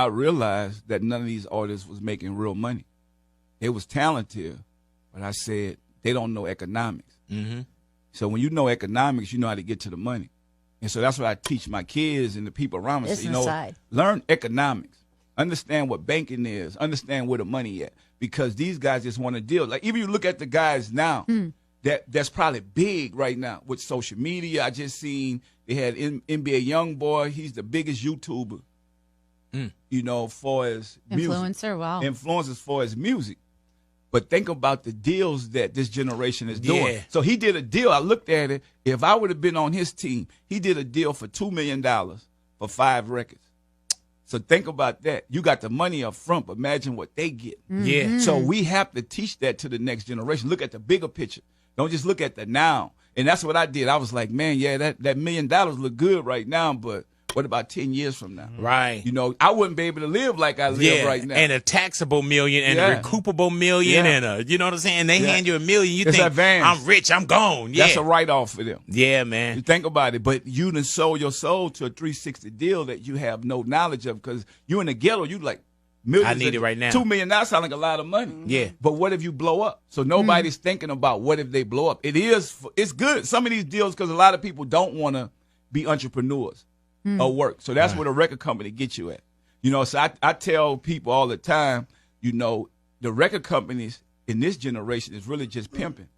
I realized that none of these artists was making real money. They was talented, but I said they don't know economics. Mm-hmm. So when you know economics, you know how to get to the money. And so that's what I teach my kids and the people around me. Business side. Learn economics. Understand what banking is. Understand where the money at. Because these guys just want to deal. Like, even you look at the guys now, that's probably big right now with social media. I just seen they had NBA Youngboy. He's the biggest YouTuber, you know, for his Influencer, music. wow. Influencers for his music. But think about the deals that this generation is doing. Yeah. So he did a deal. I looked at it. If I would have been on his team, he did a deal for $2 million for 5 records. So think about that. You got the money up front, but imagine what they get. Yeah. So we have to teach that to the next generation. Look at the bigger picture. Don't just look at the now. And that's what I did. I was like, man, yeah, that $1 million look good right now, but what about 10 years from now? Right. You know, I wouldn't be able to live like I live right now. And a taxable million and a recoupable million and a, you know what I'm saying? They hand you $1 million, you it's think, advanced. I'm rich, I'm gone. Yeah. That's a write-off for them. Yeah, man. You think about it, but you done sold your soul to a 360 deal that you have no knowledge of because you in the ghetto, you like millions. I need it right now. $2 million sound like a lot of money. Yeah. But what if you blow up? So nobody's thinking about what if they blow up. It's good. Some of these deals, because a lot of people don't want to be entrepreneurs or work. So that's where the record company gets you at. You know, so I tell people all the time, you know, the record companies in this generation is really just pimping.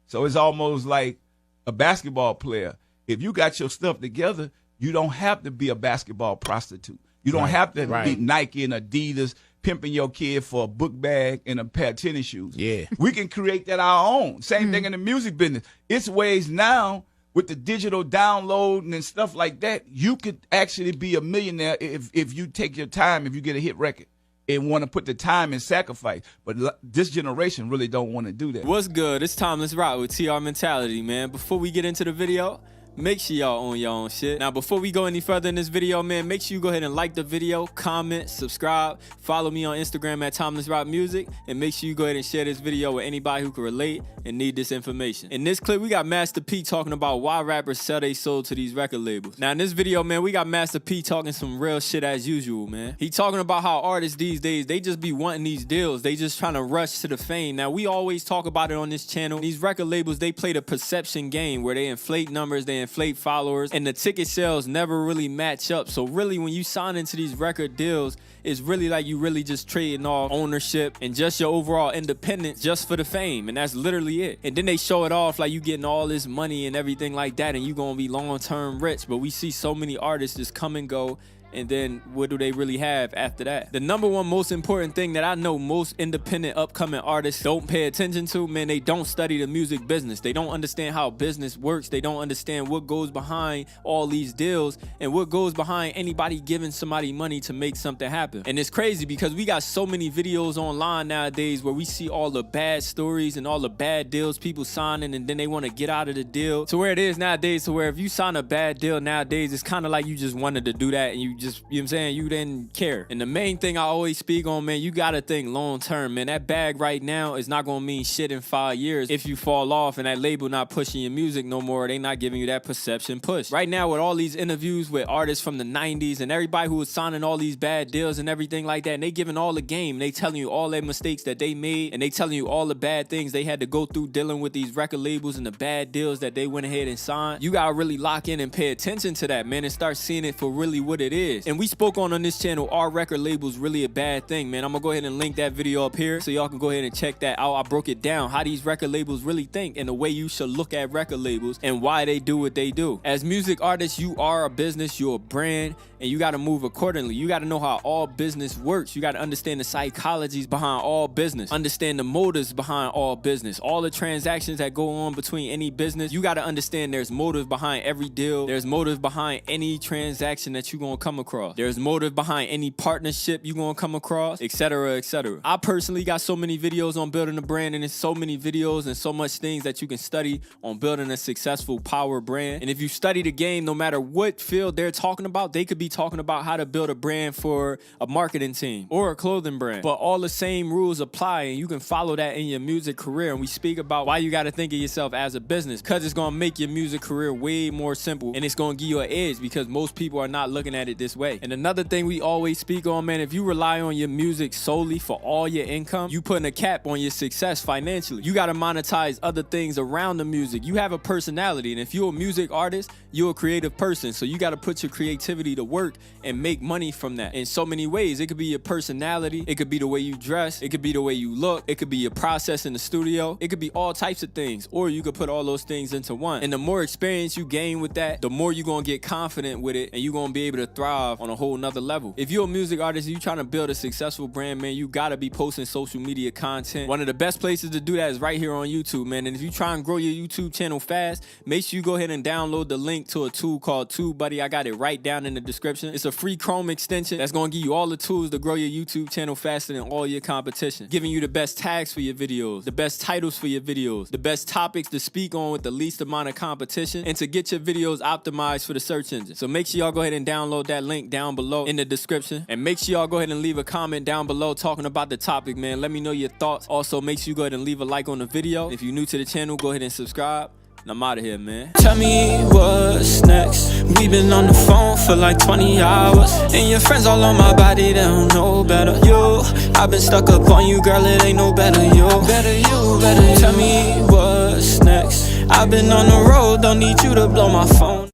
So it's almost like a basketball player. If you got your stuff together, you don't have to be a basketball prostitute. You don't have to be Nike and Adidas pimping your kid for a book bag and a pair of tennis shoes. Yeah. We can create that our own. Same thing in the music business. It's ways now with the digital downloading and stuff like that, you could actually be a millionaire if you take your time, if you get a hit record and want to put the time and sacrifice. But this generation really don't want to do that. What's good? It's Timeless Rock with TR Mentality, man. Before we get into the video, make sure y'all own your own shit. Now, before we go any further in this video, man, make sure you go ahead and like the video, comment, subscribe, follow me on Instagram at Timeless Rock Music, and make sure you go ahead and share this video with anybody who can relate and need this information. In this clip, we got Master P talking about why rappers sell their soul to these record labels. Now, in this video, man, we got Master P talking some real shit as usual, man. He talking about how artists these days, they just be wanting these deals. They just trying to rush to the fame. Now, we always talk about it on this channel. These record labels, they play the perception game where they inflate numbers, they inflate followers, and the ticket sales never really match up. So really, when you sign into these record deals, it's really like you really just trading off ownership and just your overall independence just for the fame, and that's literally it. And then they show it off like you getting all this money and everything like that, and you gonna be long-term rich. But we see so many artists just come and go, and then what do they really have after that? The number one most important thing that I know most independent upcoming artists don't pay attention to, man, they don't study the music business. They don't understand how business works. They don't understand what goes behind all these deals and what goes behind anybody giving somebody money to make something happen. And it's crazy because we got so many videos online nowadays where we see all the bad stories and all the bad deals people signing, and then they want to get out of the deal to where it is nowadays, to where if you sign a bad deal nowadays, it's kind of like you just wanted to do that and you just, you know what I'm saying, you didn't care. And the main thing I always speak on, man, you gotta think long term, man. That bag right now is not gonna mean shit in 5 years if you fall off and that label not pushing your music no more. They not giving you that perception push. Right now, with all these interviews with artists from the 90s and everybody who was signing all these bad deals and everything like that, and they giving all the game, they telling you all their mistakes that they made, and they telling you all the bad things they had to go through dealing with these record labels and the bad deals that they went ahead and signed. You gotta really lock in and pay attention to that, man, and start seeing it for really what it is. And we spoke on this channel, are record labels really a bad thing, man? I'm gonna go ahead and link that video up here so y'all can go ahead and check that out. I broke it down, how these record labels really think and the way you should look at record labels and why they do what they do. As music artists, you are a business, you're a brand, and you gotta move accordingly. You gotta know how all business works. You gotta understand the psychologies behind all business, understand the motives behind all business, all the transactions that go on between any business. You gotta understand there's motive behind every deal. There's motive behind any transaction that you're gonna come across. There's motive behind any partnership you're gonna come across, etc., etc. I personally got so many videos on building a brand, and there's so many videos and so much things that you can study on building a successful power brand. And if you study the game, no matter what field they're talking about, they could be talking about how to build a brand for a marketing team or a clothing brand, but all the same rules apply, and you can follow that in your music career. And we speak about why you got to think of yourself as a business, because it's gonna make your music career way more simple, and it's gonna give you an edge because most people are not looking at it this easiest way. And another thing we always speak on, man, if you rely on your music solely for all your income, you putting a cap on your success financially. You gotta monetize other things around the music. You have a personality, and if you're a music artist, you're a creative person, so you gotta put your creativity to work and make money from that in so many ways. It could be your personality, it could be the way you dress, it could be the way you look, it could be your process in the studio, it could be all types of things, or you could put all those things into one. And the more experience you gain with that, the more you're gonna get confident with it, and you're gonna be able to thrive on a whole nother level. If you're a music artist and you're trying to build a successful brand, man, you gotta be posting social media content. One of the best places to do that is right here on YouTube, man. And if you try and grow your YouTube channel fast, make sure you go ahead and download the link to a tool called TubeBuddy. I got it right down in the description. It's a free Chrome extension that's gonna give you all the tools to grow your YouTube channel faster than all your competition, giving you the best tags for your videos, the best titles for your videos, the best topics to speak on with the least amount of competition, and to get your videos optimized for the search engine. So make sure y'all go ahead and download that link down below in the description, and make sure y'all go ahead and leave a comment down below talking about the topic, man. Let me know your thoughts. Also, make sure you go ahead and leave a like on the video. If you're new to the channel, go ahead and subscribe. And I'm out of here, man. Tell me what's next. We've been on the phone for like 20 hours, and your friends all on my body, they don't know better. You, I've been stuck up on you, girl, it ain't no better. You, better. Tell me what's next. I've been on the road, don't need you to blow my phone.